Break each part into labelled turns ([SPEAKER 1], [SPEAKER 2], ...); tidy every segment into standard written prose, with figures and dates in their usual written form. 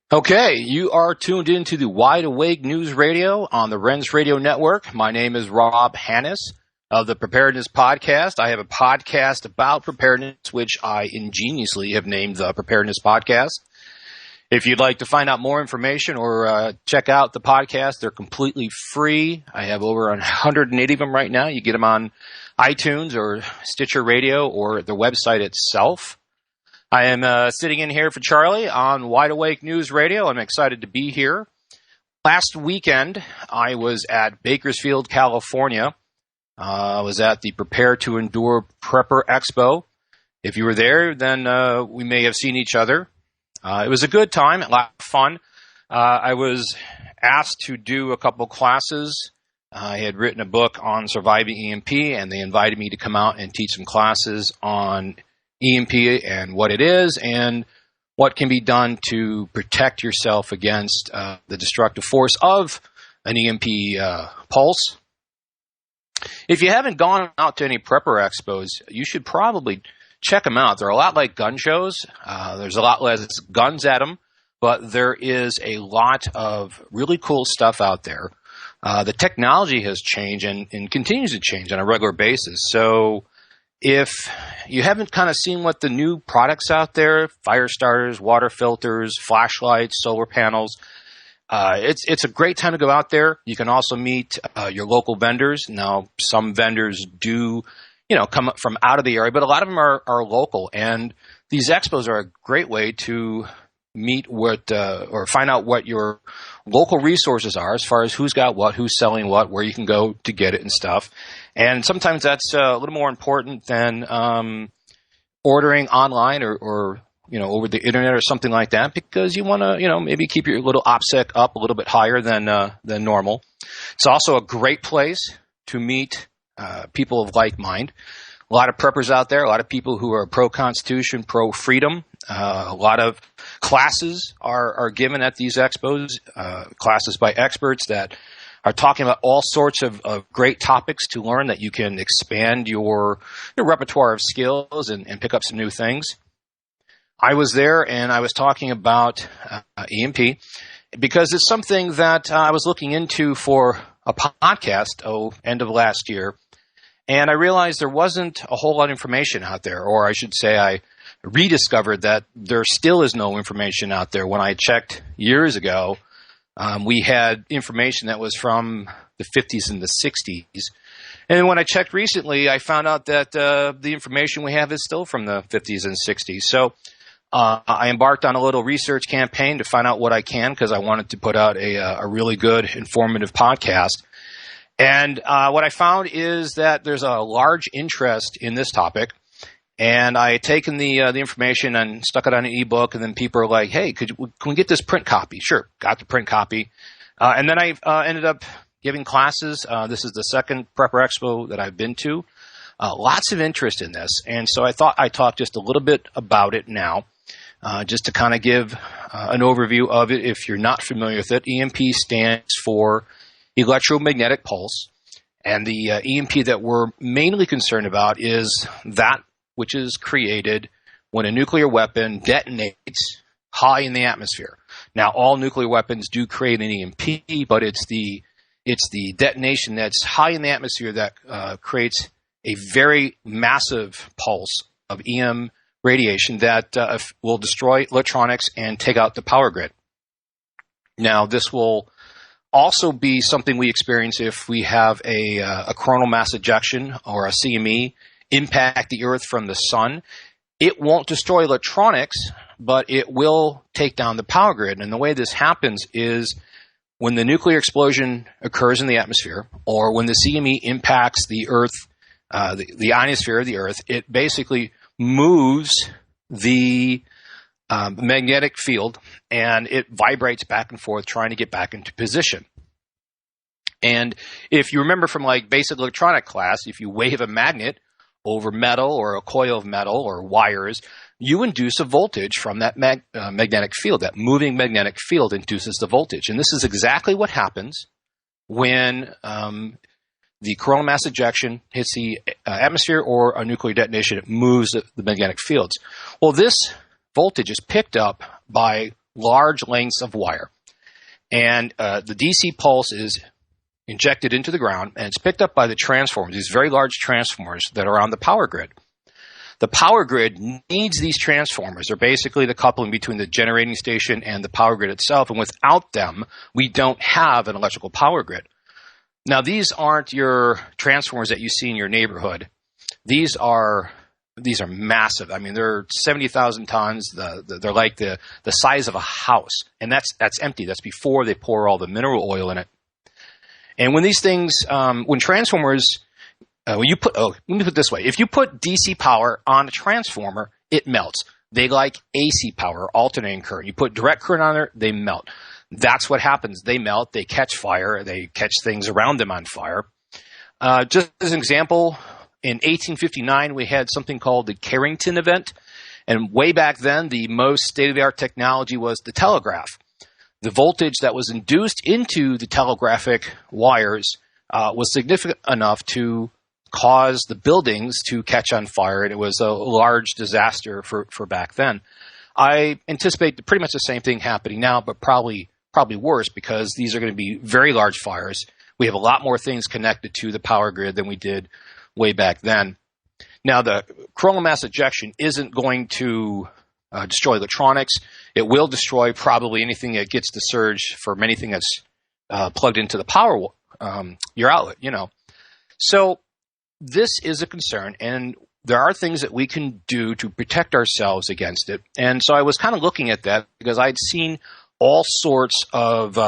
[SPEAKER 1] Okay, you are tuned into the Wide Awake News Radio on the Ren's Radio Network. My name is Rob Hanus of the Preparedness Podcast. I have a podcast about preparedness, which I ingeniously have named the Preparedness Podcast. If you'd like to find out more information or check out the podcast, they're completely free. I have over 180 of them right now. You get them on iTunes or Stitcher Radio or the website itself. I am sitting in here for Charlie on Wide Awake News Radio. I'm excited to be here. Last weekend, I was at Bakersfield, California. I was at the Prepare to Endure Prepper Expo. If you were there, then we may have seen each other. It was a good time, a lot of fun. I was asked to do a couple classes. I had written a book on surviving EMP, and they invited me to come out and teach some classes on EMP and what it is and what can be done to protect yourself against the destructive force of an EMP pulse. If you haven't gone out to any prepper expos, you should probably check them out. They're a lot like gun shows. There's a lot less guns at them, but there is a lot of really cool stuff out there. The technology has changed and continues to change on a regular basis. So if you haven't kind of seen what the new products out there, fire starters, water filters, flashlights, solar panels, it's a great time to go out there. You can also meet your local vendors. Now, some vendors do, come from out of the area, but a lot of them are local. And these expos are a great way to meet or find out what your local resources are as far as who's got what, who's selling what, where you can go to get it and stuff. And sometimes that's a little more important than ordering online or over the internet or something like that, because you want to, maybe keep your little OPSEC up a little bit higher than normal. It's also a great place to meet people of like mind. A lot of preppers out there, a lot of people who are pro-Constitution, pro-freedom. A lot of classes are given at these expos, classes by experts that are talking about all sorts of great topics to learn that you can expand your repertoire of skills and pick up some new things. I was there and I was talking about EMP because it's something that I was looking into for a podcast end of last year. And I realized there wasn't a whole lot of information out there, or I should say I rediscovered that there still is no information out there. When I checked years ago, we had information that was from the 50s and the 60s. And when I checked recently, I found out that the information we have is still from the 50s and 60s. So I embarked on a little research campaign to find out what I can, because I wanted to put out a really good, informative podcast. And what I found is that there's a large interest in this topic. And I had taken the information and stuck it on an ebook, and then people are like, "Hey, can we get this print copy?" Sure, got the print copy. And then I ended up giving classes. This is the second Prepper Expo that I've been to. Lots of interest in this, and so I thought I'd talk just a little bit about it now, just to kind of give an overview of it if you're not familiar with it. EMP stands for electromagnetic pulse, and the EMP that we're mainly concerned about is that which is created when a nuclear weapon detonates high in the atmosphere. Now, all nuclear weapons do create an EMP, but it's the detonation that's high in the atmosphere that creates a very massive pulse of EM radiation that will destroy electronics and take out the power grid. Now, this will also be something we experience if we have a coronal mass ejection or a CME impact the Earth from the sun. It won't destroy electronics, but it will take down the power grid. And the way this happens is when the nuclear explosion occurs in the atmosphere, or when the CME impacts the Earth, the ionosphere of the Earth, it basically moves the magnetic field, and it vibrates back and forth trying to get back into position. And if you remember from like basic electronic class, if you wave a magnet over metal or a coil of metal or wires, you induce a voltage from that magnetic field. That moving magnetic field induces the voltage. And this is exactly what happens when the coronal mass ejection hits the atmosphere or a nuclear detonation. It moves the magnetic fields. Well, this voltage is picked up by large lengths of wire. And the DC pulse is injected into the ground, and it's picked up by the transformers, these very large transformers that are on the power grid. The power grid needs these transformers. They're basically the coupling between the generating station and the power grid itself, and without them, we don't have an electrical power grid. Now, these aren't your transformers that you see in your neighborhood. These are massive. I mean, they're 70,000 tons. They're like the size of a house, and that's empty. That's before they pour all the mineral oil in it. And when these things, when transformers, let me put it this way: if you put DC power on a transformer, it melts. They like AC power, alternating current. You put direct current on there, they melt. That's what happens. They melt. They catch fire. They catch things around them on fire. Just as an example, in 1859, we had something called the Carrington event. And way back then, the most state-of-the-art technology was the telegraph. The voltage that was induced into the telegraphic wires was significant enough to cause the buildings to catch on fire, and it was a large disaster for back then. I anticipate pretty much the same thing happening now, but probably worse, because these are going to be very large fires. We have a lot more things connected to the power grid than we did way back then. Now, the coronal mass ejection isn't going to destroy electronics. It will destroy probably anything that gets the surge from anything that's plugged into the power, your outlet, So this is a concern, and there are things that we can do to protect ourselves against it. And so I was kind of looking at that because I'd seen all sorts of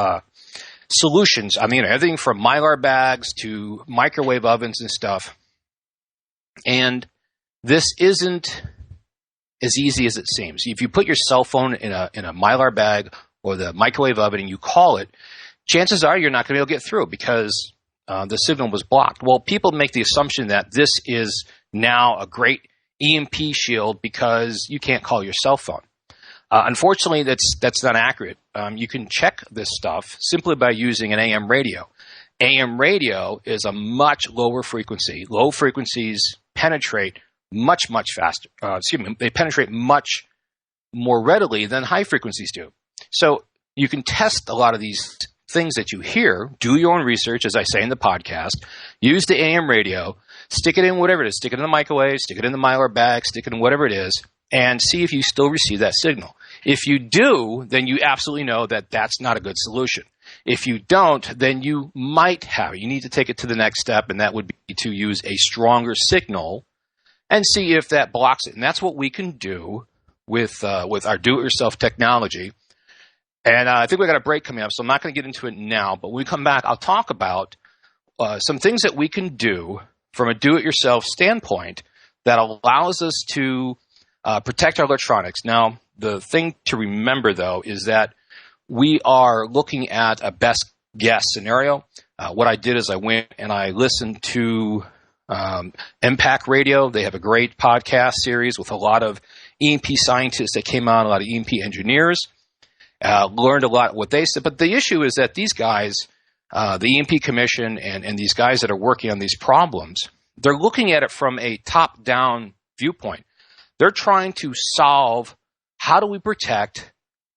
[SPEAKER 1] solutions. I mean, everything from Mylar bags to microwave ovens and stuff. And this isn't as easy as it seems. If you put your cell phone in a Mylar bag or the microwave oven and you call it, chances are you're not going to be able to get through because the signal was blocked. Well, people make the assumption that this is now a great EMP shield because you can't call your cell phone. Unfortunately, that's not accurate. You can check this stuff simply by using an AM radio. AM radio is a much lower frequency. Low frequencies penetrate much faster. They penetrate much more readily than high frequencies do. So you can test a lot of these things that you hear. Do your own research, as I say in the podcast. Use the AM radio. Stick it in whatever it is. Stick it in the microwave. Stick it in the Mylar bag. Stick it in whatever it is, and see if you still receive that signal. If you do, then you absolutely know that that's not a good solution. If you don't, then you might have it. You need to take it to the next step, and that would be to use a stronger signal and see if that blocks it. And that's what we can do with our do-it-yourself technology. And I think we got a break coming up, so I'm not going to get into it now. But when we come back, I'll talk about some things that we can do from a do-it-yourself standpoint that allows us to protect our electronics. Now, the thing to remember, though, is that we are looking at a best guess scenario. What I did is I went and I listened to Impact Radio. They have a great podcast series with a lot of EMP scientists that came out, a lot of EMP engineers. Learned a lot what they said. But the issue is that these guys, the EMP Commission and these guys that are working on these problems, they're looking at it from a top-down viewpoint. They're trying to solve, how do we protect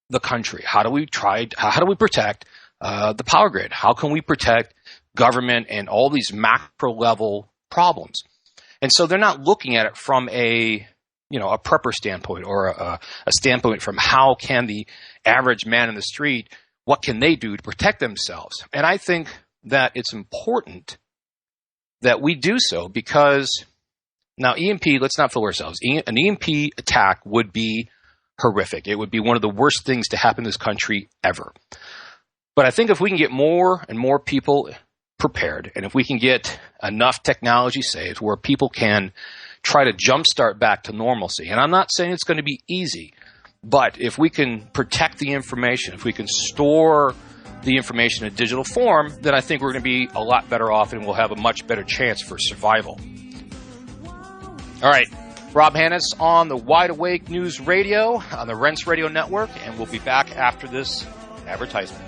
[SPEAKER 1] the country? How do we protect the power grid? How can we protect government and all these macro-level problems? And so they're not looking at it from a prepper standpoint or a standpoint from how can the average man in the street, what can they do to protect themselves? And I think that it's important that we do so because now EMP, let's not fool ourselves. An EMP attack would be horrific. It would be one of the worst things to happen in this country ever. But I think if we can get more and more people prepared, and if we can get enough technology saved where people can try to jumpstart back to normalcy, and I'm not saying it's going to be easy, but if we can protect the information, if we can store the information in digital form, then I think we're going to be a lot better off and we'll have a much better chance for survival. All right, Rob Hanus on the Wide Awake News Radio on the Rense Radio Network, and we'll be back after this advertisement.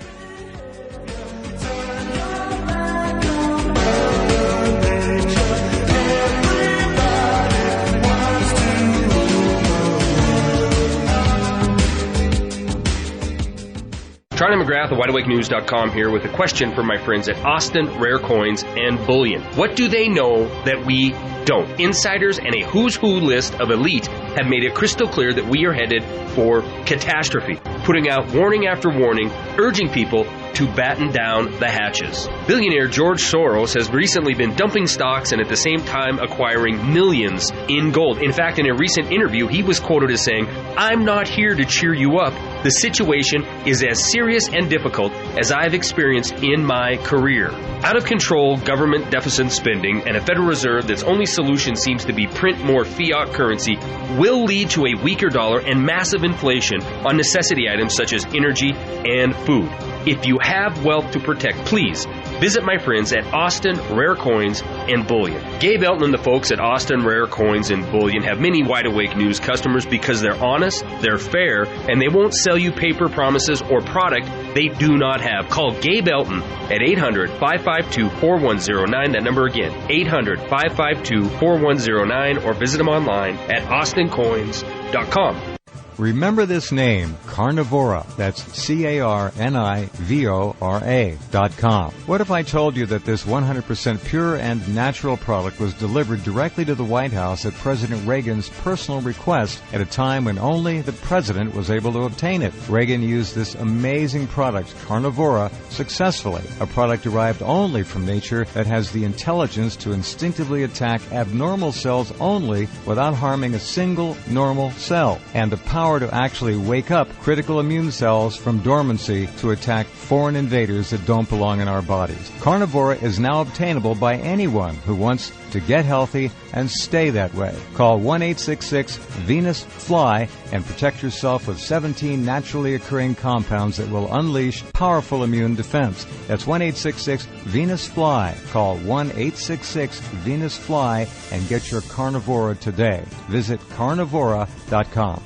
[SPEAKER 2] Charlie McGrath of WideAwakeNews.com here with a question for my friends at Austin Rare Coins and Bullion. What do they know that we don't? Insiders and a who's who list of elite have made it crystal clear that we are headed for catastrophe, putting out warning after warning, urging people to batten down the hatches. Billionaire George Soros has recently been dumping stocks and at the same time acquiring millions in gold. In fact, in a recent interview, he was quoted as saying, "I'm not here to cheer you up. The situation is as serious and difficult as I've experienced in my career." Out of control government deficit spending and a Federal Reserve that's only solution seems to be print more fiat currency will lead to a weaker dollar and massive inflation on necessity items such as energy and food. If you have wealth to protect, please visit my friends at Austin Rare Coins and Bullion. Gabe Elton and the folks at Austin Rare Coins and Bullion have many Wide Awake News customers because they're honest, they're fair, and they won't sell you paper promises or product they do not have. Call Gabe Elton at 800-552-4109. That number again, 800-552-4109, or visit them online at austincoins.com.
[SPEAKER 3] Remember this name, Carnivora. That's CARNIVORA.com. What if I told you that this 100% pure and natural product was delivered directly to the White House at President Reagan's personal request at a time when only the president was able to obtain it? Reagan used this amazing product, Carnivora, successfully, a product derived only from nature that has the intelligence to instinctively attack abnormal cells only without harming a single normal cell, and the power to actually wake up critical immune cells from dormancy to attack foreign invaders that don't belong in our bodies. Carnivora is now obtainable by anyone who wants to get healthy and stay that way. Call 1-866-VENUS-FLY and protect yourself with 17 naturally occurring compounds that will unleash powerful immune defense. That's 1-866-VENUS-FLY. Call 1-866-VENUS-FLY and get your Carnivora today. Visit carnivora.com.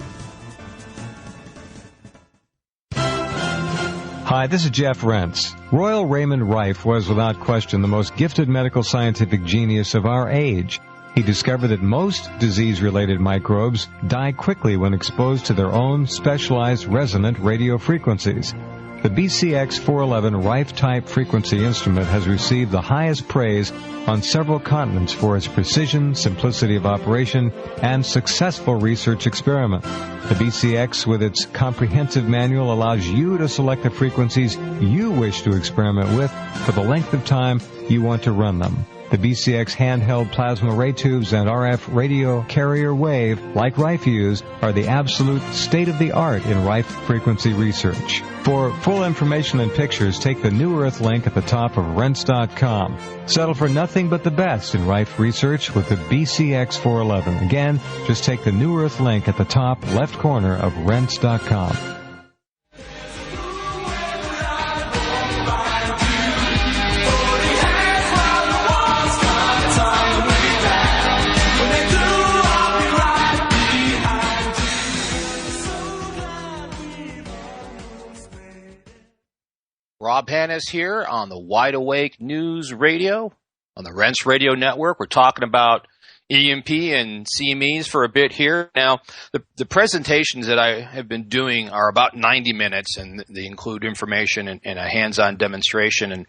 [SPEAKER 3] Hi, this is Jeff Rentz. Royal Raymond Rife was without question the most gifted medical scientific genius of our age. He discovered that most disease-related microbes die quickly when exposed to their own specialized resonant radio frequencies. The BCX411 Rife-type frequency instrument has received the highest praise on several continents for its precision, simplicity of operation, and successful research experiment. The BCX, with its comprehensive manual, allows you to select the frequencies you wish to experiment with for the length of time you want to run them. The BCX handheld plasma ray tubes and RF radio carrier wave, like Rife used, are the absolute state-of-the-art in Rife frequency research. For full information and pictures, take the New Earth link at the top of Rents.com. Settle for nothing but the best in Rife research with the BCX411. Again, just take the New Earth link at the top left corner of Rents.com.
[SPEAKER 1] Rob Hanus here on the Wide Awake News Radio, on the Rents Radio Network. We're talking about EMP and CMEs for a bit here. Now, the presentations that I have been doing are about 90 minutes, and they include information and a hands-on demonstration. And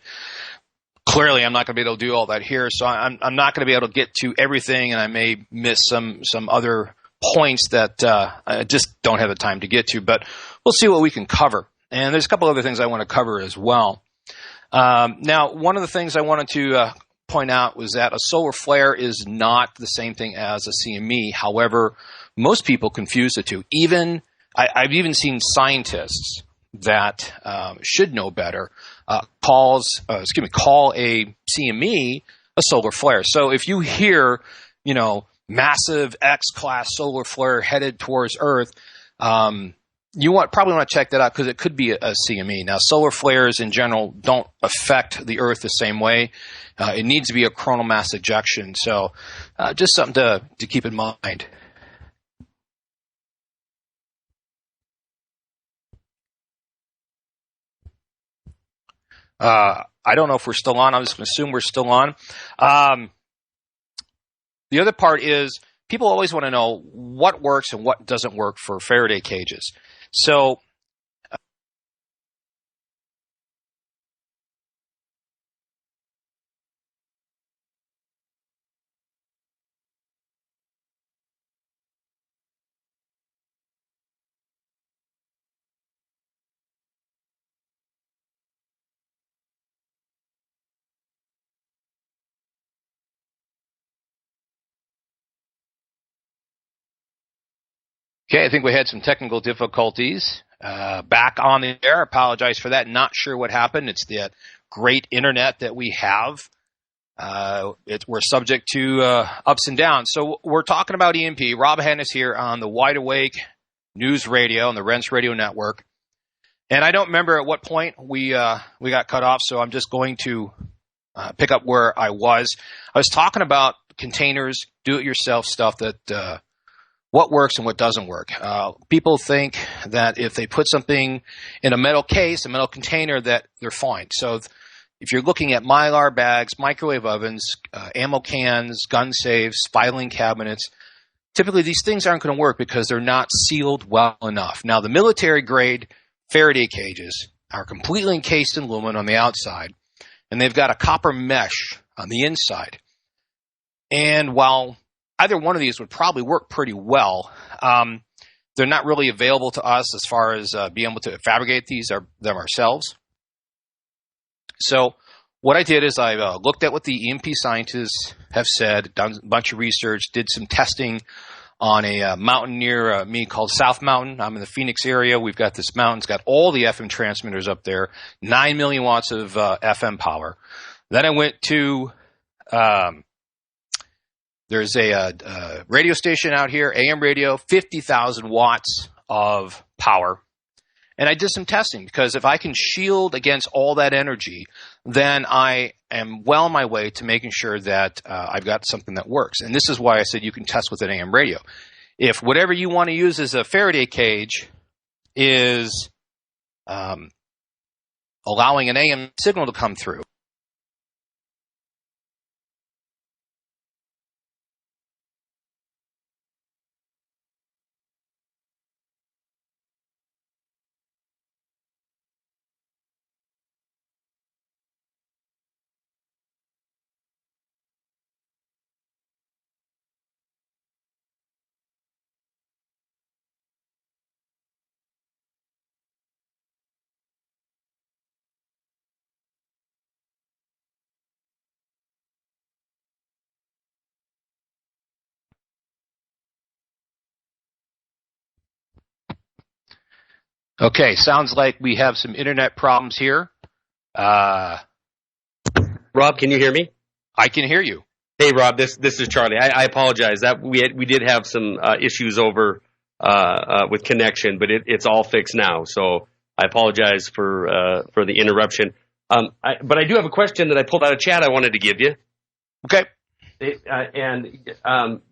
[SPEAKER 1] clearly, I'm not going to be able to do all that here, so I'm not going to be able to get to everything, and I may miss some other points that I just don't have the time to get to. But we'll see what we can cover. And there's a couple other things I want to cover as well. Now, one of the things I wanted to point out was that a solar flare is not the same thing as a CME. However, most people confuse the two. I've even seen scientists that should know better call a CME a solar flare. So if you hear, massive X-class solar flare headed towards Earth, you probably want to check that out because it could be a CME. Now, solar flares in general don't affect the Earth the same way. It needs to be a coronal mass ejection. So just something to keep in mind. I don't know if we're still on. I'm just going to assume we're still on. The other part is people always want to know what works and what doesn't work for Faraday cages. So Okay, I think we had some technical difficulties. Back on the air. I apologize for that. Not sure what happened. It's the great internet that we have. We're subject to ups and downs. So we're talking about EMP. Rob Hanus here on the Wide Awake News Radio on the Rense Radio Network. And I don't remember at what point we got cut off, so I'm just going to pick up where I was. I was talking about containers, do-it-yourself stuff that what works and what doesn't work. People think that if they put something in a metal case, a metal container, that they're fine. So if you're looking at Mylar bags, microwave ovens, ammo cans, gun safes, filing cabinets, typically these things aren't going to work because they're not sealed well enough. Now, the military-grade Faraday cages are completely encased in aluminum on the outside, and they've got a copper mesh on the inside. And while either one of these would probably work pretty well, they're not really available to us as far as being able to fabricate them ourselves. So what I did is I looked at what the EMP scientists have said, done a bunch of research, did some testing on a mountain near me called South Mountain. I'm in the Phoenix area. We've got this mountain. It's got all the FM transmitters up there, 9 million watts of FM power. Then I went to there's a radio station out here, AM radio, 50,000 watts of power. And I did some testing because if I can shield against all that energy, then I am well on my way to making sure that I've got something that works. And this is why I said you can test with an AM radio. If whatever you want to use as a Faraday cage is allowing an AM signal to come through, okay, sounds like we have some internet problems here.
[SPEAKER 4] Rob, can you hear me?
[SPEAKER 1] I can hear you.
[SPEAKER 4] Hey, Rob, this is Charlie. I apologize. That we did have some issues over with connection, but it's all fixed now. So I apologize for the interruption. But I do have a question that I pulled out of chat I wanted to give you.
[SPEAKER 1] Okay.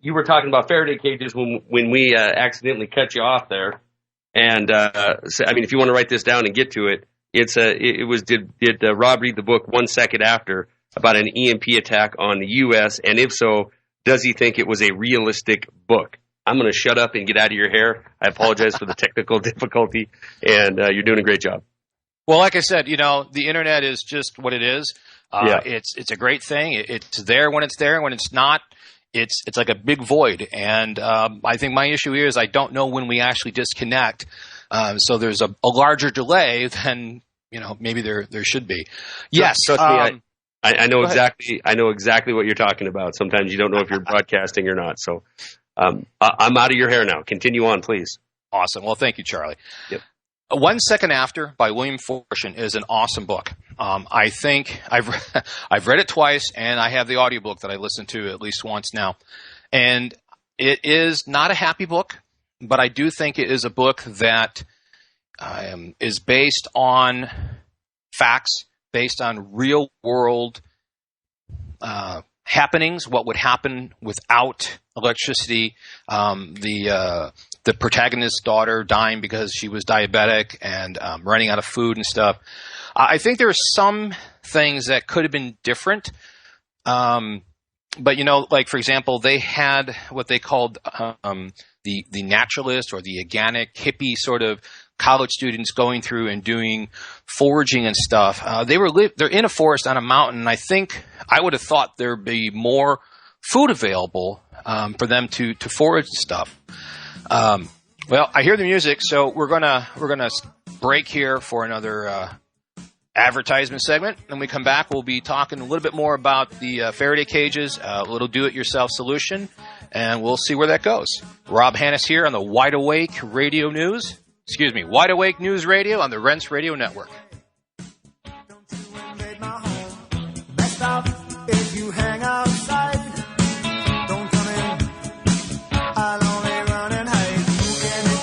[SPEAKER 4] You were talking about Faraday cages when we accidentally cut you off there. And so, I mean, if you want to write this down and get to it, did Rob read the book 1 second after about an EMP attack on the U.S.? And if so, does he think it was a realistic book? I'm going to shut up and get out of your hair. I apologize for the technical difficulty, and you're doing a great job.
[SPEAKER 1] Well, like I said, the internet is just what it is.
[SPEAKER 4] Yeah.
[SPEAKER 1] It's a great thing. It's there when it's there. When it's not, it's like a big void. And I think my issue here is I don't know when we actually disconnect. So there's a larger delay than maybe there should be. Yes.
[SPEAKER 4] Trust me, I know exactly. I know exactly what you're talking about. Sometimes you don't know if you're broadcasting or not. So I'm out of your hair now. Continue on, please.
[SPEAKER 1] Awesome. Well, thank you, Charlie.
[SPEAKER 4] Yep.
[SPEAKER 1] 1 Second After by William Fortune is an awesome book. I think I've read it twice, and I have the audiobook that I listened to at least once now. And it is not a happy book, but I do think it is a book that is based on facts, based on real world happenings, what would happen without electricity, the protagonist's daughter dying because she was diabetic and running out of food and stuff. I think there are some things that could have been different. But, like, for example, they had what they called the naturalist or the organic hippie sort of college students going through and doing foraging and stuff. They're in a forest on a mountain. And I think I would have thought there'd be more food available for them to forage stuff. Well, I hear the music, so we're gonna break here for another advertisement segment. When we come back, we'll be talking a little bit more about the Faraday cages, a little do-it-yourself solution, and we'll see where that goes. Rob Hanus here on the Wide Awake Radio News. Wide Awake News Radio on the Rents Radio Network.
[SPEAKER 5] If you hang outside, don't come in. I'll only run and hide. Who can it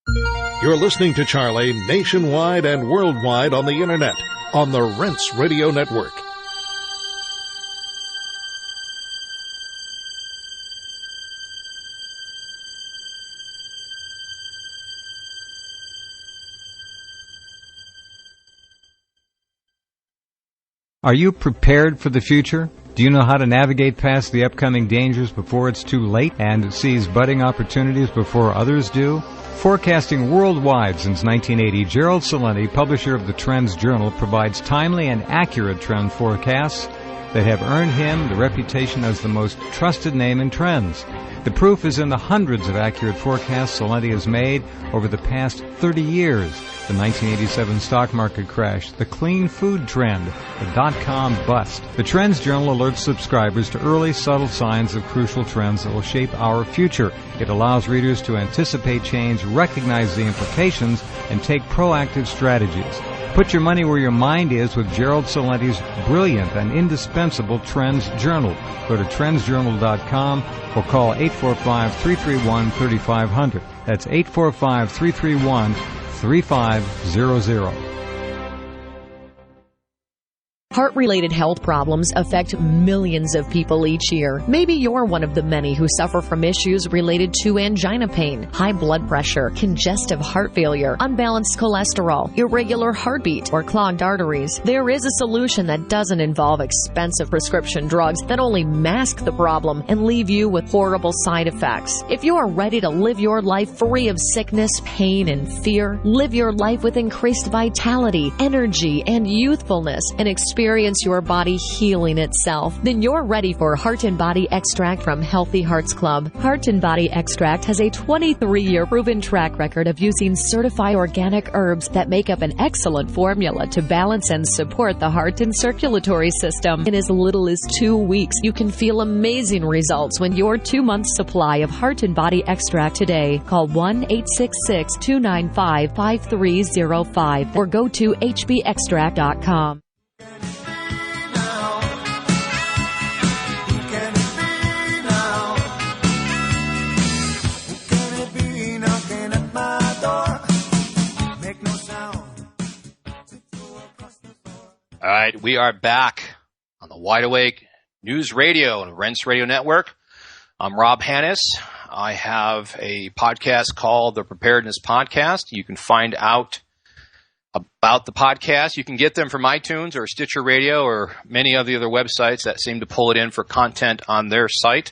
[SPEAKER 5] be now?
[SPEAKER 6] You're listening to Charlie nationwide and worldwide on the internet on the Rents Radio Network.
[SPEAKER 3] Are you prepared for the future? Do you know how to navigate past the upcoming dangers before it's too late and seize budding opportunities before others do? Forecasting worldwide since 1980, Gerald Celente, publisher of the Trends Journal, provides timely and accurate trend forecasts that have earned him the reputation as the most trusted name in trends. The proof is in the hundreds of accurate forecasts Celente has made over the past 30 years. The 1987 stock market crash, the clean food trend, the dot-com bust. The Trends Journal alerts subscribers to early, subtle signs of crucial trends that will shape our future. It allows readers to anticipate change, recognize the implications, and take proactive strategies. Put your money where your mind is with Gerald Celente's brilliant and indispensable Trends Journal. Go to trendsjournal.com or call 845-331-3500. That's 845-331-3500.
[SPEAKER 7] Heart-related health problems affect millions of people each year. Maybe you're one of the many who suffer from issues related to angina pain, high blood pressure, congestive heart failure, unbalanced cholesterol, irregular heartbeat, or clogged arteries. There is a solution that doesn't involve expensive prescription drugs that only mask the problem and leave you with horrible side effects. If you are ready to live your life free of sickness, pain, and fear, live your life with increased vitality, energy, and youthfulness, and experience your body healing itself, then you're ready for Heart and Body Extract from Healthy Hearts Club. Heart and Body Extract has a 23-year proven track record of using certified organic herbs that make up an excellent formula to balance and support the heart and circulatory system. In as little as 2 weeks, you can feel amazing results when your 2-month supply of Heart and Body Extract today. Call 1-866-295-5305 or go to hbextract.com.
[SPEAKER 1] All right, we are back on the Wide Awake News Radio and Rents Radio Network. I'm Rob Hanus. I have a podcast called the Preparedness Podcast. You can find out about the podcast. You can get them from iTunes or Stitcher Radio or many of the other websites that seem to pull it in for content on their site.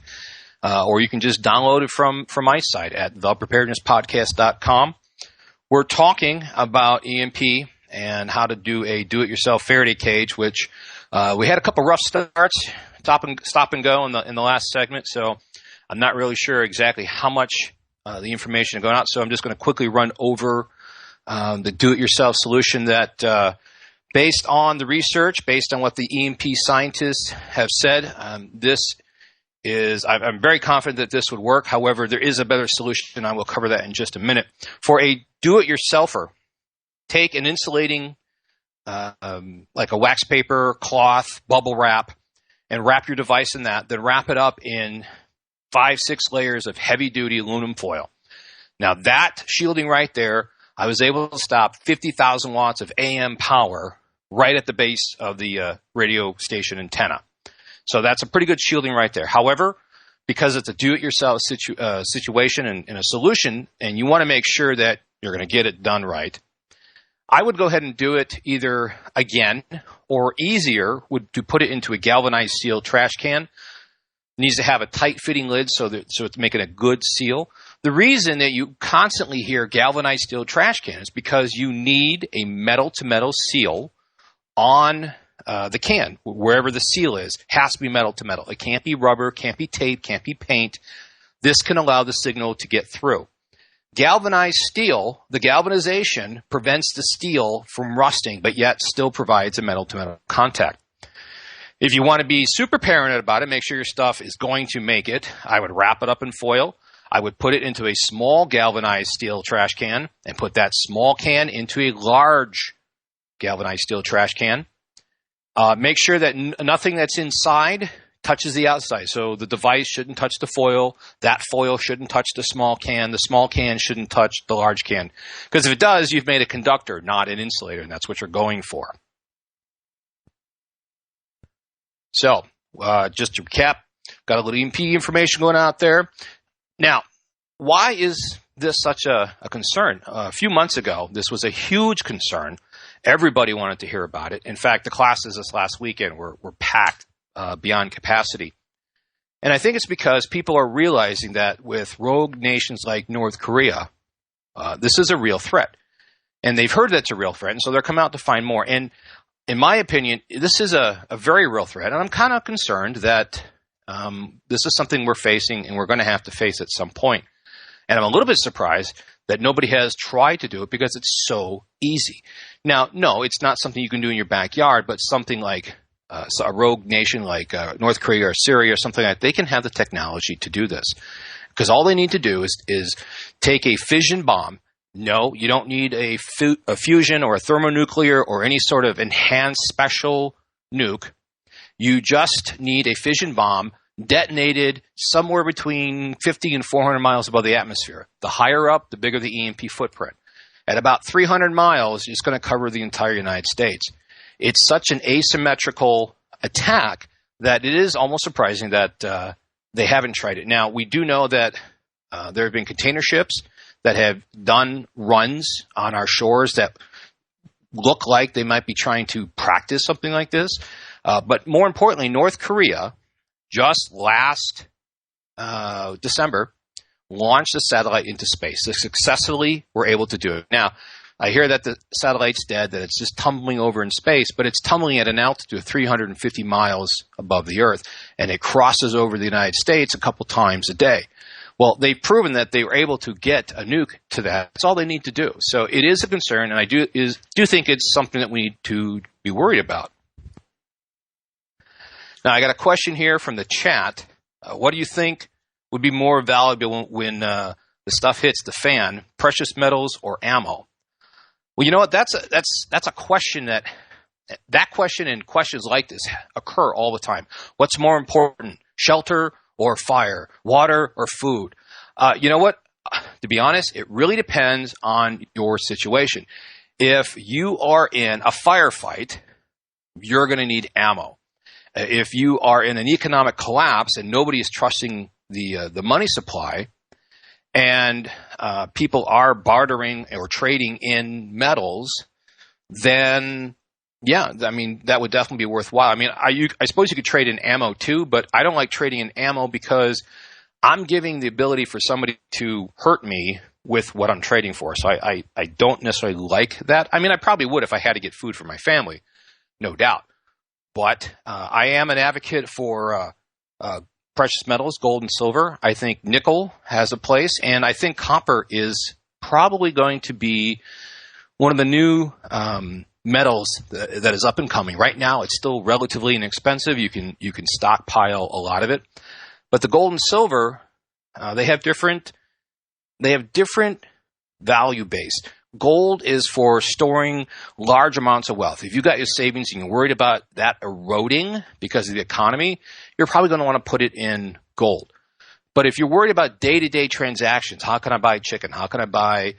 [SPEAKER 1] Or you can just download it from my site at thepreparednesspodcast.com. We're talking about EMP and how to do a do-it-yourself Faraday cage, which we had a couple rough starts, stop and go in the last segment, so I'm not really sure exactly how much the information is going out, so I'm just going to quickly run over the do-it-yourself solution that, based on the research, based on what the EMP scientists have said, I'm very confident that this would work. However, there is a better solution, and I will cover that in just a minute. For a do-it-yourselfer, take an insulating, like a wax paper, cloth, bubble wrap, and wrap your device in that. Then wrap it up in 5-6 layers of heavy-duty aluminum foil. Now that shielding right there, I was able to stop 50,000 watts of AM power right at the base of the radio station antenna. So that's a pretty good shielding right there. However, because it's a do-it-yourself situation and a solution, and you want to make sure that you're going to get it done right, I would go ahead and do it either again or easier would to put it into a galvanized seal trash can. It needs to have a tight fitting lid so it's making a good seal. The reason that you constantly hear galvanized steel trash can is because you need a metal to metal seal on the can. Wherever the seal is, has to be metal to metal. It can't be rubber, can't be tape, can't be paint. This can allow the signal to get through. Galvanized steel, the galvanization prevents the steel from rusting, but yet still provides a metal-to-metal contact. If you want to be super paranoid about it, make sure your stuff is going to make it. I would wrap it up in foil. I would put it into a small galvanized steel trash can and put that small can into a large galvanized steel trash can. Make sure that nothing that's inside touches the outside. So the device shouldn't touch the foil. That foil shouldn't touch the small can. The small can shouldn't touch the large can. Because if it does, you've made a conductor, not an insulator, and that's what you're going for. So, just to recap, got a little EMP information going out there. Now, why is this such a concern? A few months ago, this was a huge concern. Everybody wanted to hear about it. In fact, the classes this last weekend were packed beyond capacity. And I think it's because people are realizing that with rogue nations like North Korea, this is a real threat. And they've heard that's a real threat, and so they're coming out to find more. And in my opinion, this is a very real threat, and I'm kind of concerned that this is something we're facing and we're going to have to face at some point. And I'm a little bit surprised that nobody has tried to do it because it's so easy. Now, no, it's not something you can do in your backyard, but something like a rogue nation like North Korea or Syria or something like that, they can have the technology to do this. Because all they need to do is take a fission bomb. No, you don't need a fusion or a thermonuclear or any sort of enhanced special nuke. You just need a fission bomb detonated somewhere between 50 and 400 miles above the atmosphere. The higher up, the bigger the EMP footprint. At about 300 miles, it's going to cover the entire United States. It's such an asymmetrical attack that it is almost surprising that they haven't tried it. Now, we do know that there have been container ships that have done runs on our shores that look like they might be trying to practice something like this. But more importantly, North Korea just last December launched a satellite into space. They successfully were able to do it. Now, I hear that the satellite's dead, that it's just tumbling over in space, but it's tumbling at an altitude of 350 miles above the Earth, and it crosses over the United States a couple times a day. Well, they've proven that they were able to get a nuke to that. That's all they need to do. So it is a concern, and I do think it's something that we need to be worried about. Now, I got a question here from the chat. What do you think would be more valuable when the stuff hits the fan, precious metals or ammo? Well, you know what? That's a question that question and questions like this occur all the time. What's more important, shelter or fire, water or food? You know what? To be honest, it really depends on your situation. If you are in a firefight, you're going to need ammo. If you are in an economic collapse and nobody is trusting the money supply, and people are bartering or trading in metals, then yeah, I mean, that would definitely be worthwhile. I mean, I suppose you could trade in ammo too, but I don't like trading in ammo because I'm giving the ability for somebody to hurt me with what I'm trading for. So I don't necessarily like that. I mean, I probably would if I had to get food for my family, no doubt. But I am an advocate for precious metals, gold and silver. I think nickel has a place, and I think copper is probably going to be one of the new metals that is up and coming. Right now, it's still relatively inexpensive. You can stockpile a lot of it, but the gold and silver they have different value base. Gold is for storing large amounts of wealth. If you've got your savings and you're worried about that eroding because of the economy, you're probably going to want to put it in gold. But if you're worried about day-to-day transactions, how can I buy chicken? How can I buy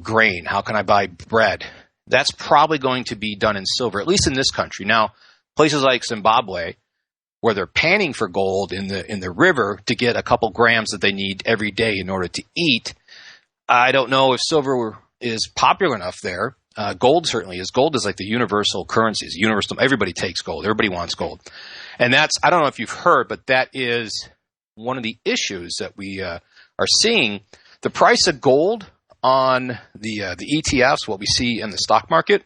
[SPEAKER 1] grain? How can I buy bread? That's probably going to be done in silver, at least in this country. Now, places like Zimbabwe, where they're panning for gold in the river to get a couple grams that they need every day in order to eat, I don't know if silver is popular enough there. Gold certainly is. Gold is like the universal currency. It's universal. Everybody takes gold. Everybody wants gold. And that's, I don't know if you've heard, but that is one of the issues that we are seeing. The price of gold on the ETFs, what we see in the stock market,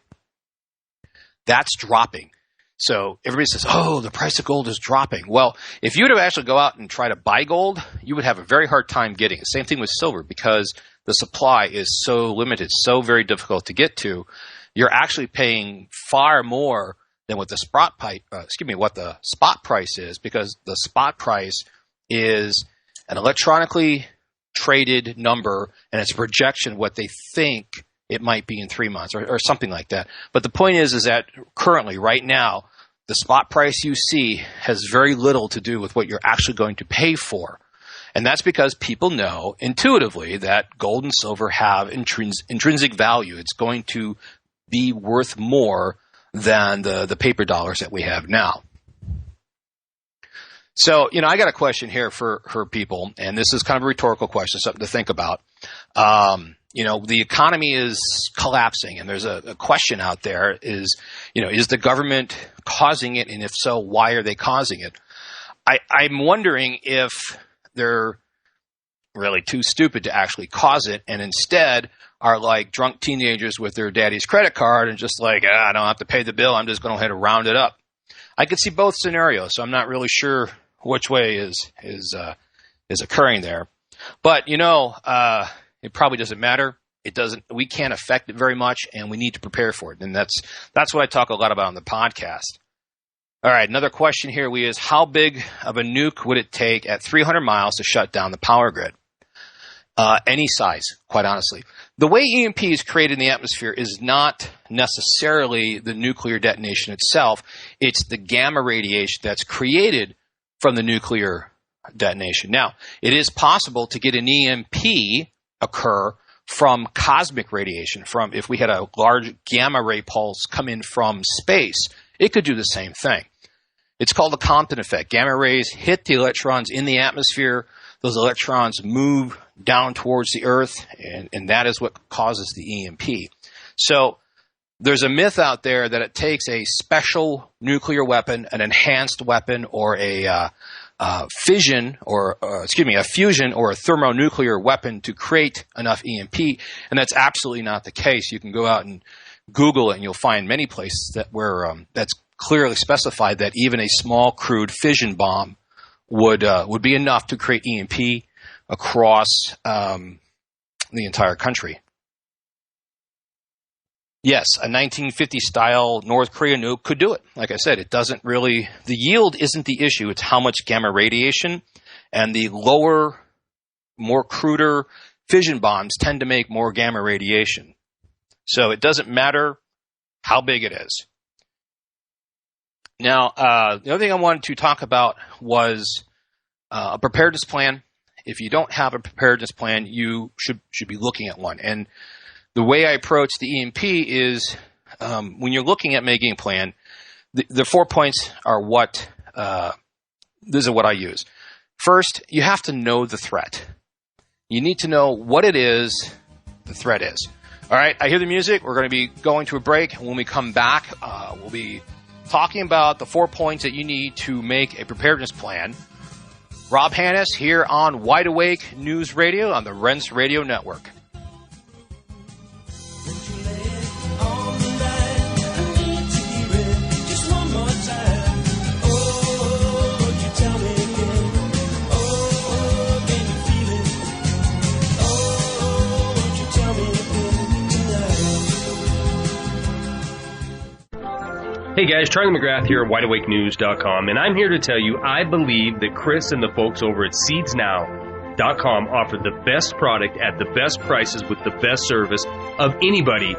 [SPEAKER 1] that's dropping. So everybody says, oh, the price of gold is dropping. Well, if you were to actually go out and try to buy gold, you would have a very hard time getting it. Same thing with silver, because the supply is so limited, so very difficult to get to, you're actually paying far more than what the spot price is, because the spot price is an electronically traded number and it's a projection of what they think it might be in 3 months or something like that. But the point is that currently, right now, the spot price you see has very little to do with what you're actually going to pay for. And that's because people know intuitively that gold and silver have intrinsic value. It's going to be worth more than the paper dollars that we have now. So, I got a question here for people, and this is kind of a rhetorical question, something to think about. The economy is collapsing, and there's a question out there is the government causing it? And if so, why are they causing it? I'm wondering if they're really too stupid to actually cause it, and instead are like drunk teenagers with their daddy's credit card and just like, I don't have to pay the bill, I'm just going to go ahead and round it up. I could see both scenarios, so I'm not really sure which way is occurring there. But it probably doesn't matter. We can't affect it very much, and we need to prepare for it. And that's what I talk a lot about on the podcast. All right, another question here is, how big of a nuke would it take at 300 miles to shut down the power grid? Any size, quite honestly. The way EMP is created in the atmosphere is not necessarily the nuclear detonation itself. It's the gamma radiation that's created from the nuclear detonation. Now, it is possible to get an EMP occur from cosmic radiation, from if we had a large gamma ray pulse come in from space, it could do the same thing. It's called the Compton effect. Gamma rays hit the electrons in the atmosphere. Those electrons move down towards the Earth, and that is what causes the EMP. So there's a myth out there that it takes a special nuclear weapon, an enhanced weapon, or a fusion or a thermonuclear weapon to create enough EMP, and that's absolutely not the case. You can go out and Google it, and you'll find many places where that's clearly specified that even a small, crude fission bomb would be enough to create EMP across the entire country. Yes, a 1950 style North Korea nuke could do it. Like I said, the yield isn't the issue. It's how much gamma radiation, and the lower, more cruder fission bombs tend to make more gamma radiation. So it doesn't matter how big it is. Now, the other thing I wanted to talk about was a preparedness plan. If you don't have a preparedness plan, you should be looking at one. And the way I approach the EMP is when you're looking at making a plan, the 4 points are these are what I use. First, you have to know the threat. You need to know what it is the threat is. All right, I hear the music. We're going to be going to a break. When we come back, we'll be talking about the 4 points that you need to make a preparedness plan. Rob Hanus here on Wide Awake News Radio on the Rense Radio Network.
[SPEAKER 2] Hey guys, Charlie McGrath here at WideAwakeNews.com, and I'm here to tell you I believe that Chris and the folks over at SeedsNow.com offer the best product at the best prices with the best service of anybody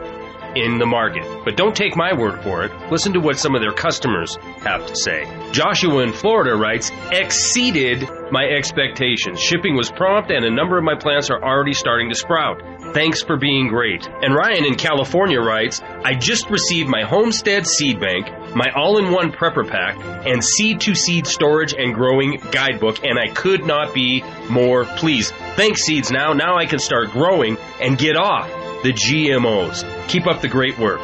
[SPEAKER 2] in the market. But don't take my word for it. Listen to what some of their customers have to say. Joshua in Florida writes, exceeded my expectations. Shipping was prompt and a number of my plants are already starting to sprout. Thanks for being great. And Ryan in California writes, I just received my Homestead Seed Bank, my all-in-one prepper pack, and seed-to-seed storage and growing guidebook, and I could not be more pleased. Thanks, Seeds Now. Now I can start growing and get off the GMOs. Keep up the great work.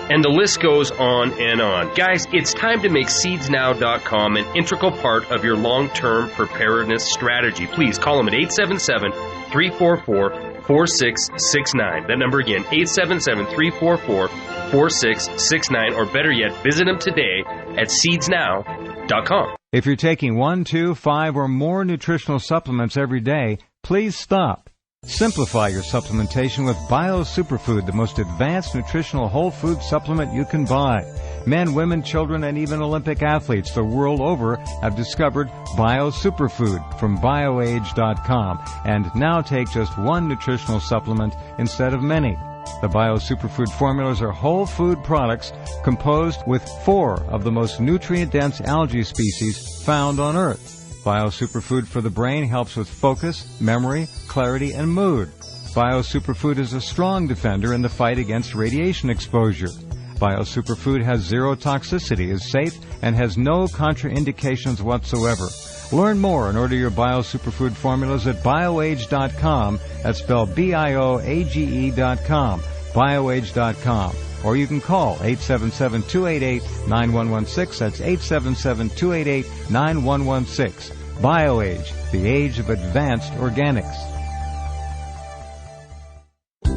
[SPEAKER 2] And the list goes on and on. Guys, it's time to make SeedsNow.com an integral part of your long-term preparedness strategy. Please call them at 877-344-4669. That number again, 877-344-4669. Or better yet, visit them today at SeedsNow.com.
[SPEAKER 3] If you're taking 1, 2, 5, or more nutritional supplements every day, please stop. Simplify your supplementation with Bio Superfood, the most advanced nutritional whole food supplement you can buy. Men, women, children, and even Olympic athletes the world over have discovered Bio Superfood from BioAge.com and now take just one nutritional supplement instead of many. The Bio Superfood formulas are whole food products composed with 4 of the most nutrient-dense algae species found on Earth. Bio Superfood for the brain helps with focus, memory, clarity, and mood. Bio Superfood is a strong defender in the fight against radiation exposure. Bio Superfood has 0 toxicity, is safe, and has no contraindications whatsoever. Learn more and order your Bio Superfood formulas at BioAge.com. That's spelled BIOAGE.com. BioAge.com. Or you can call 877-288-9116. That's 877-288-9116. BioAge, the age of advanced organics.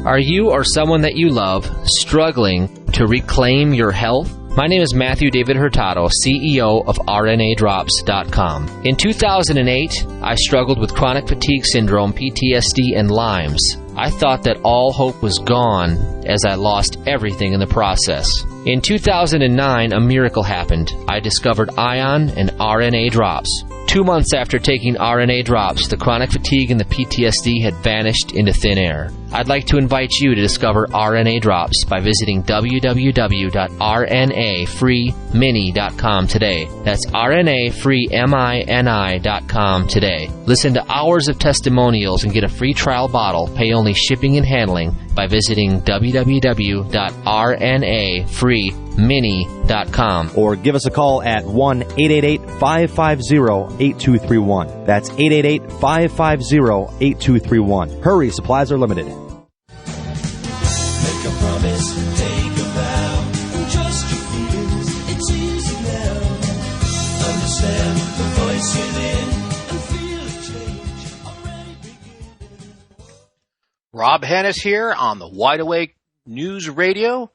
[SPEAKER 8] Are you or someone that you love struggling to reclaim your health? My name is Matthew David Hurtado, CEO of RNAdrops.com. In 2008, I struggled with chronic fatigue syndrome, PTSD, and Lyme's. I thought that all hope was gone as I lost everything in the process. In 2009, a miracle happened. I discovered Ion and RNA drops. 2 months after taking RNA drops, the chronic fatigue and the PTSD had vanished into thin air. I'd like to invite you to discover RNA drops by visiting www.rnafreemini.com today. That's rnafreemini.com today. Listen to hours of testimonials and get a free trial bottle. Pay only shipping and handling by visiting www.rnafreemini.com.
[SPEAKER 9] Or give us a call at 1-888-550-8231. That's 888-550-8231. Hurry, supplies are limited.
[SPEAKER 5] Make a promise, take a vow, trust your feelings, it's easy now. Understand the voice within and feel a change already beginning.
[SPEAKER 1] Rob Hanus here on the Wide Awake News Radio.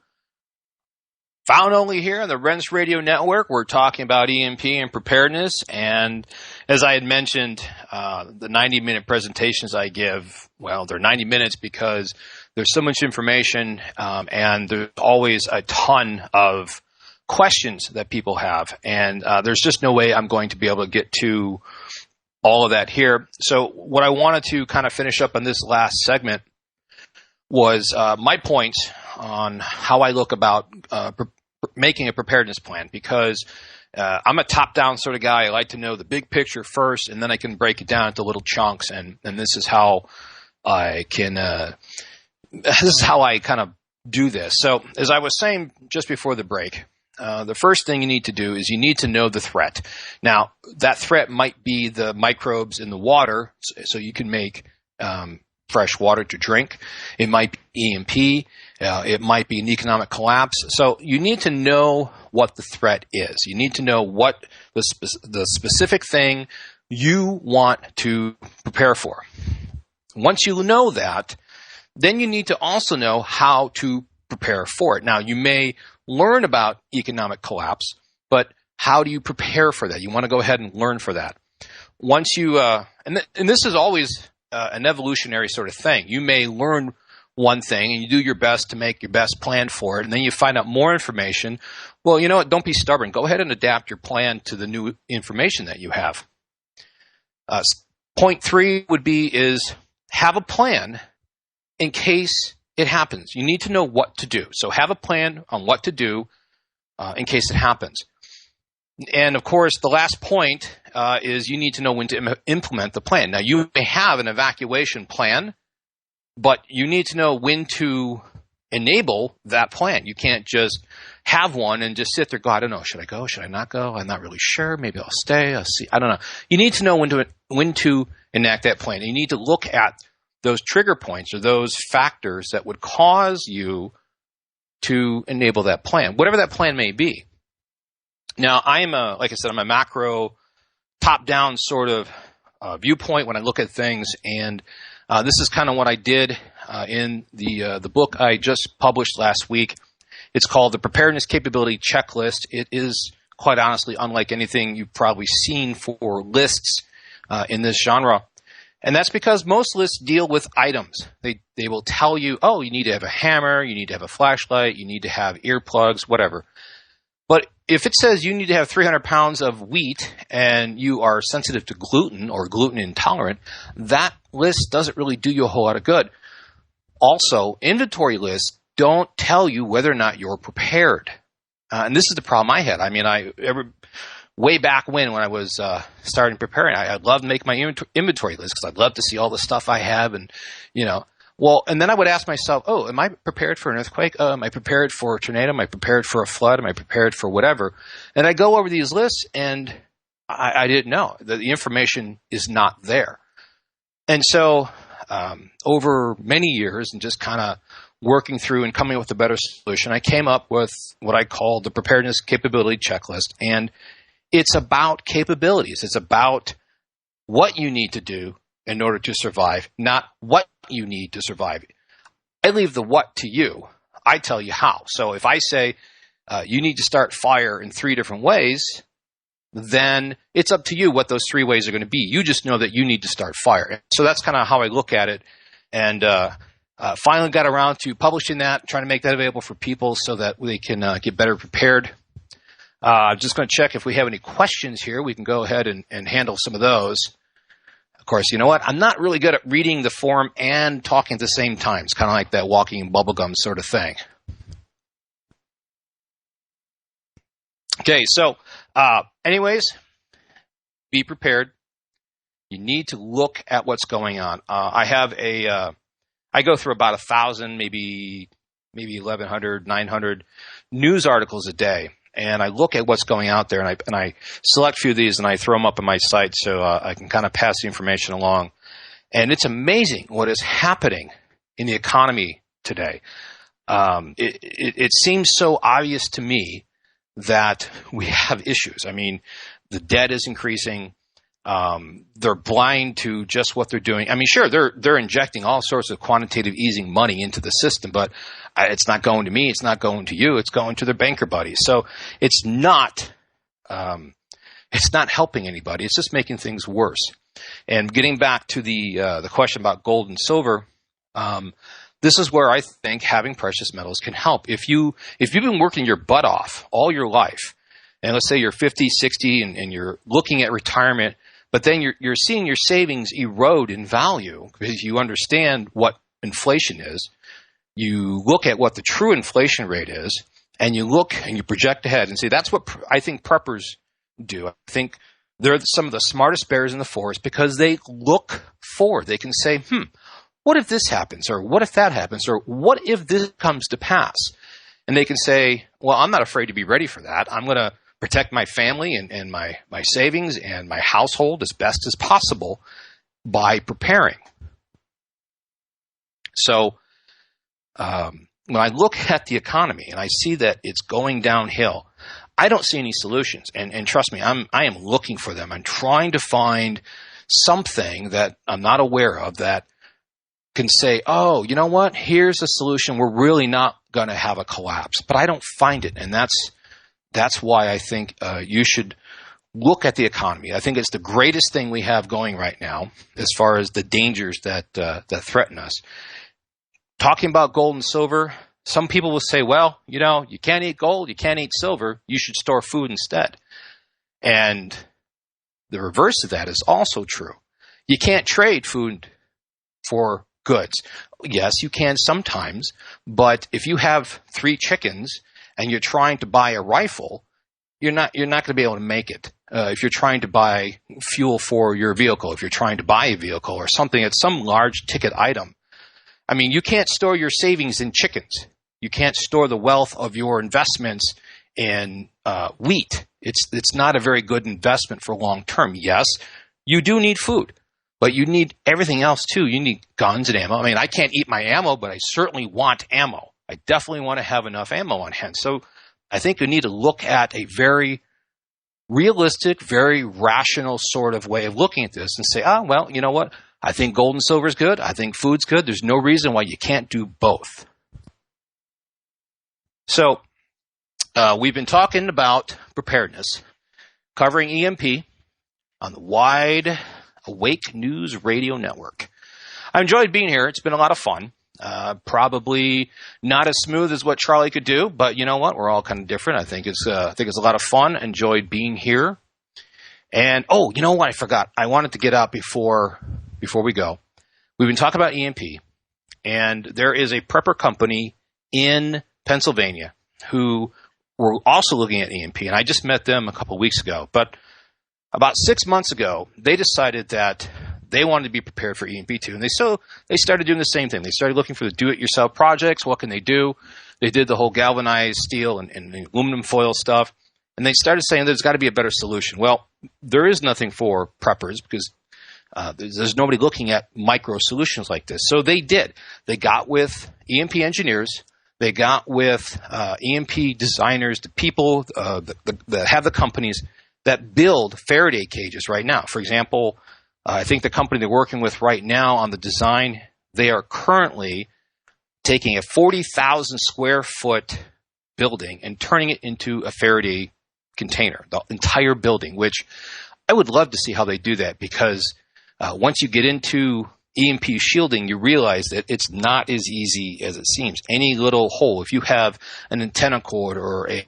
[SPEAKER 1] Found only here on the Rense Radio Network. We're talking about EMP and preparedness. And as I had mentioned, the 90-minute presentations I give, well, they're 90 minutes because there's so much information and there's always a ton of questions that people have. And there's just no way I'm going to be able to get to all of that here. So what I wanted to kind of finish up on this last segment was my point on how I look about making a preparedness plan, because I'm a top-down sort of guy. I like to know the big picture first, and then I can break it down into little chunks, and this is how I can this is how I kind of do this. So as I was saying just before the break, the first thing you need to do is you need to know the threat. Now, that threat might be the microbes in the water, so you can make fresh water to drink. It might be EMP. It might be an economic collapse. So you need to know what the threat is. You need to know what the specific thing you want to prepare for. Once you know that, then you need to also know how to prepare for it. Now, you may learn about economic collapse, but how do you prepare for that? You want to go ahead and learn for that. Once you, and this is always an evolutionary sort of thing. You may learn one thing and you do your best to make your best plan for it, and then you find out more information. Well, you know what? Don't be stubborn. Go ahead and adapt your plan to the new information that you have. Point 3 would be is have a plan in case it happens. You need to know what to do. So have a plan on what to do in case it happens. And, of course, the last point is you need to know when to implement the plan. Now, you may have an evacuation plan, but you need to know when to enable that plan. You can't just have one and just sit there, go, I don't know, should I go? Should I not go? I'm not really sure. Maybe I'll stay. I'll see. I don't know. You need to know when to enact that plan. You need to look at those trigger points or those factors that would cause you to enable that plan, whatever that plan may be. Now, like I said, I'm a macro, top-down sort of viewpoint when I look at things, and this is kind of what I did in the book I just published last week. It's called the Preparedness Capability Checklist. It is, quite honestly, unlike anything you've probably seen for lists in this genre. And that's because most lists deal with items. They will tell you, oh, you need to have a hammer, you need to have a flashlight, you need to have earplugs, whatever. But if it says you need to have 300 pounds of wheat and you are sensitive to gluten or gluten intolerant, that list doesn't really do you a whole lot of good. Also, inventory lists don't tell you whether or not you're prepared. And this is the problem I had. I mean, way back when I was starting preparing, I loved to make my inventory list because I'd love to see all the stuff I have and, Well, and then I would ask myself, oh, am I prepared for an earthquake? Am I prepared for a tornado? Am I prepared for a flood? Am I prepared for whatever? And I go over these lists, and I didn't know. The information is not there. And so over many years and just kind of working through and coming up with a better solution, I came up with what I call the Preparedness Capability Checklist. And it's about capabilities. It's about what you need to do in order to survive, not what you need to survive. I leave the what to you. I tell you how. So if I say you need to start fire in 3 different ways, then it's up to you what those 3 ways are going to be. You just know that you need to start fire. So that's kind of how I look at it. And finally got around to publishing that, trying to make that available for people so that they can get better prepared. I'm just going to check if we have any questions here. We can go ahead and handle some of those. Of course, you know what? I'm not really good at reading the forum and talking at the same time. It's kind of like that walking in bubblegum sort of thing. Okay, so anyways, be prepared. You need to look at what's going on. I have I go through about 1,000, maybe 1,100, 900 news articles a day. And I look at what's going out there, and I select a few of these, and I throw them up on my site so I can kind of pass the information along. And it's amazing what is happening in the economy today. It seems so obvious to me that we have issues. I mean, the debt is increasing. They're blind to just what they're doing. I mean, sure, they're injecting all sorts of quantitative easing money into the system, but it's not going to me. It's not going to you. It's going to their banker buddies. So it's not helping anybody. It's just making things worse. And getting back to the question about gold and silver, this is where I think having precious metals can help. If you've been working your butt off all your life, and let's say you're 50, 60, and you're looking at retirement, but then you're seeing your savings erode in value because you understand what inflation is. You look at what the true inflation rate is, and you look and you project ahead and say, that's what I think preppers do. I think they're some of the smartest bears in the forest because they look forward. They can say, what if this happens? Or what if that happens? Or what if this comes to pass? And they can say, well, I'm not afraid to be ready for that. I'm going to protect my family and my savings and my household as best as possible by preparing. So when I look at the economy and I see that it's going downhill, I don't see any solutions. And trust me, I am looking for them. I'm trying to find something that I'm not aware of that can say, oh, you know what? Here's a solution. We're really not going to have a collapse. But I don't find it. And that's why I think you should look at the economy. I think it's the greatest thing we have going right now as far as the dangers that threaten us. Talking about gold and silver, some people will say, well, you can't eat gold, you can't eat silver, you should store food instead. And the reverse of that is also true. You can't trade food for goods. Yes, you can sometimes, but if you have 3 chickens and you're trying to buy a rifle, you're not going to be able to make it. If you're trying to buy fuel for your vehicle, if you're trying to buy a vehicle or something, it's some large ticket item. I mean, you can't store your savings in chickens. You can't store the wealth of your investments in wheat. It's not a very good investment for long term. Yes, you do need food, but you need everything else too. You need guns and ammo. I mean, I can't eat my ammo, but I certainly want ammo. I definitely want to have enough ammo on hand. So I think you need to look at a very realistic, very rational sort of way of looking at this and say, well, you know what? I think gold and silver is good. I think food's good. There's no reason why you can't do both. So we've been talking about preparedness, covering EMP on the Awake News Radio Network. I enjoyed being here. It's been a lot of fun. Probably not as smooth as what Charlie could do, but you know what? We're all kind of different. I think it's a lot of fun. Enjoyed being here. And you know what? I forgot. I wanted to get out before we go. We've been talking about EMP, and there is a prepper company in Pennsylvania who were also looking at EMP, and I just met them a couple weeks ago. But about 6 months ago, they decided that they wanted to be prepared for EMP2, and they started doing the same thing. They started looking for the do-it-yourself projects. What can they do? They did the whole galvanized steel and aluminum foil stuff, and they started saying there's got to be a better solution. Well, there is nothing for preppers because there's nobody looking at micro solutions like this. So they did. They got with EMP engineers. They got with EMP designers, the people that have the companies that build Faraday cages right now. For example, I think the company they're working with right now on the design, they are currently taking a 40,000 square foot building and turning it into a Faraday container, the entire building, which I would love to see how they do that, because once you get into EMP shielding, you realize that it's not as easy as it seems. Any little hole, if you have an antenna cord or a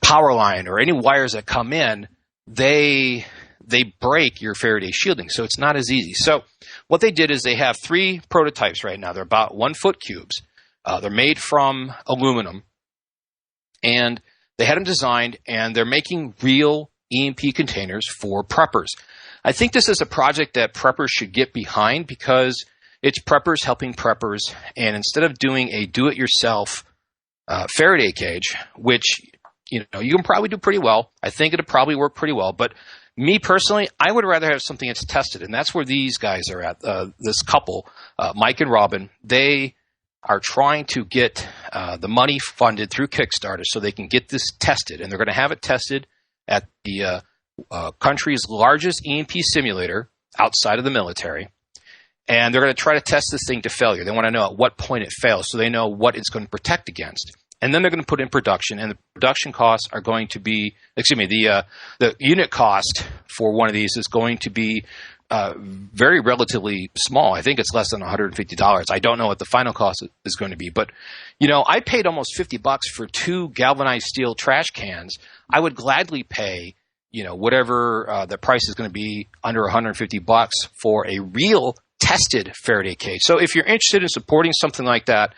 [SPEAKER 1] power line or any wires that come in, they break your Faraday shielding. So it's not as easy. So what they did is they have 3 prototypes right now. They're about 1 foot cubes. They're made from aluminum, and they had them designed, and they're making real EMP containers for preppers. I think this is a project that preppers should get behind, because it's preppers helping preppers. And instead of doing a do-it-yourself Faraday cage, which you can probably do pretty well, I think it'll probably work pretty well. But me personally, I would rather have something that's tested, and that's where these guys are at. This couple, Mike and Robin, they are trying to get the money funded through Kickstarter so they can get this tested, and they're going to have it tested at the country's largest EMP simulator outside of the military, and they're going to try to test this thing to failure. They want to know at what point it fails so they know what it's going to protect against. And then they're going to put in production, and the production costs are going to be, the unit cost for one of these is going to be very relatively small. I think it's less than $150. I don't know what the final cost is going to be, but I paid almost $50 for 2 galvanized steel trash cans. I would gladly pay whatever the price is going to be, under $150 for a real tested Faraday cage. So if you're interested in supporting something like that,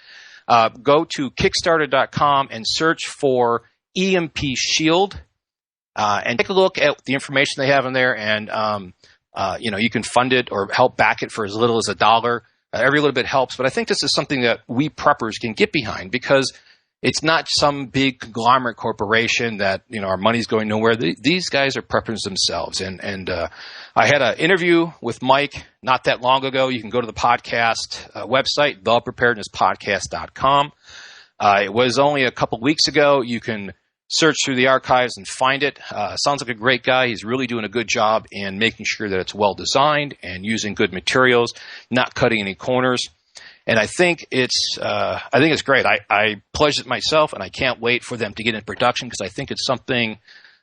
[SPEAKER 1] go to Kickstarter.com and search for EMP Shield, and take a look at the information they have in there. And you can fund it or help back it for as little as $1. Every little bit helps. But I think this is something that we preppers can get behind, because it's not some big conglomerate corporation that, our money's going nowhere. These guys are preppers themselves. And I had an interview with Mike not that long ago. You can go to the podcast website, thepreparednesspodcast.com. It was only a couple weeks ago. You can search through the archives and find it. Sounds like a great guy. He's really doing a good job in making sure that it's well designed and using good materials, not cutting any corners. And I think it's great. I pledged it myself, and I can't wait for them to get in production, because I think it's something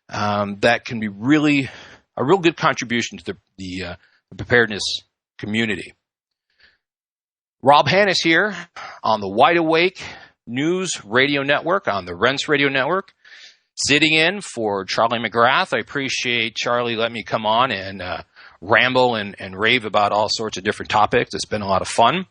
[SPEAKER 1] that can be really a real good contribution to the preparedness community. Rob Hanus here on the Wide Awake News Radio Network, on the Rents Radio Network, sitting in for Charlie McGrath. I appreciate Charlie letting me come on and ramble and rave about all sorts of different topics. It's been a lot of fun.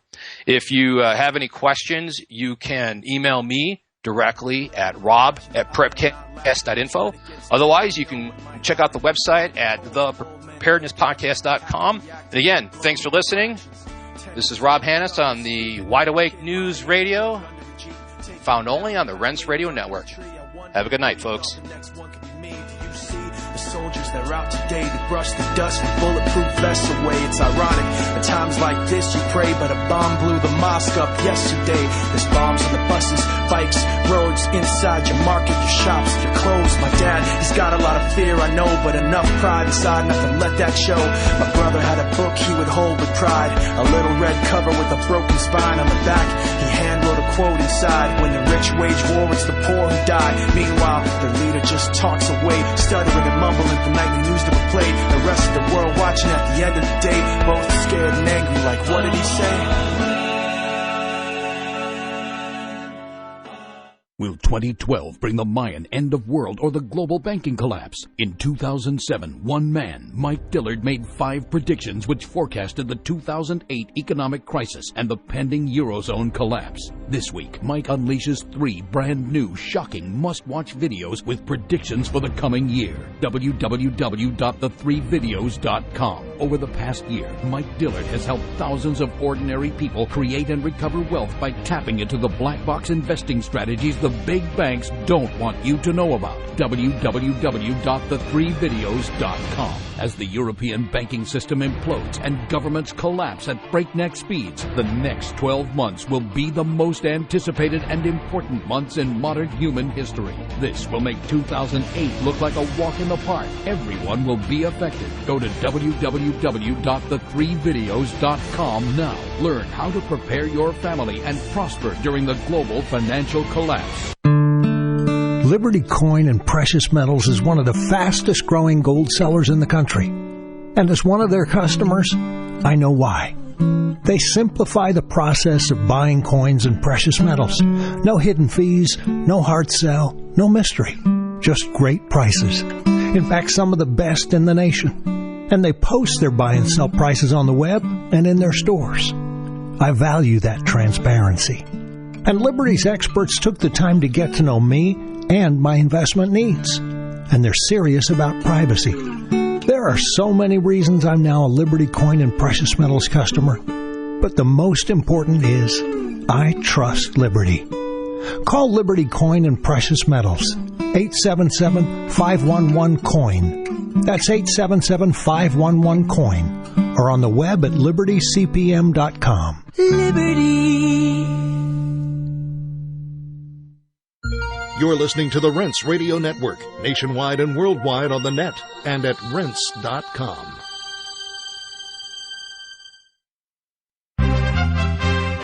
[SPEAKER 1] If you have any questions, you can email me directly at rob@prepcast.info. Otherwise, you can check out the website at thepreparednesspodcast.com. And again, thanks for listening. This is Rob Hanus on the Wide Awake News Radio, found only on the Rents Radio Network. Have a good night, folks.
[SPEAKER 5] Soldiers that are out today to brush the dust with bulletproof vests away. It's ironic, at times like this you pray, but a bomb blew the mosque up yesterday. There's bombs on the buses, bikes, roads, inside your market, your shops, your clothes. My dad, he's got a lot of fear, I know, but enough pride inside not to let that show. My brother had a book he would hold with pride, a little red cover with a broken spine on the back. He hand wrote a
[SPEAKER 10] quote inside. When the rich wage war, it's the poor who die. Meanwhile, the leader just talks away, stuttering and mumbling the nightly news to be played. The rest of the world watching at the end of the day, both scared and angry, like, what did he say?
[SPEAKER 11] Will 2012 bring the Mayan end of world or the global banking collapse? In 2007, one man, Mike Dillard, made 5 predictions which forecasted the 2008 economic crisis and the pending Eurozone collapse. This week, Mike unleashes 3 brand new, shocking, must-watch videos with predictions for the coming year. www.the3videos.com. Over the past year, Mike Dillard has helped thousands of ordinary people create and recover wealth by tapping into the black box investing strategies the big banks don't want you to know about. www.the3videos.com. As the European banking system implodes and governments collapse at breakneck speeds, the next 12 months will be the most anticipated and important months in modern human history. This will make 2008 look like a walk in the park. Everyone will be affected. Go to www.the3videos.com now. Learn how to prepare your family and prosper during the global financial collapse.
[SPEAKER 12] Liberty Coin and Precious Metals is one of the fastest growing gold sellers in the country. And as one of their customers, I know why. They simplify the process of buying coins and precious metals. No hidden fees, no hard sell, no mystery. Just great prices. In fact, some of the best in the nation. And they post their buy and sell prices on the web and in their stores. I value that transparency. And Liberty's experts took the time to get to know me and my investment needs. And they're serious about privacy. There are so many reasons I'm now a Liberty Coin and Precious Metals customer. But the most important is I trust Liberty. Call Liberty Coin and Precious Metals. 877-511-COIN. That's 877-511-COIN. Or on the web at libertycpm.com.
[SPEAKER 5] Liberty.
[SPEAKER 6] You're listening to the Rents Radio Network, nationwide and worldwide on the net and at rents.com.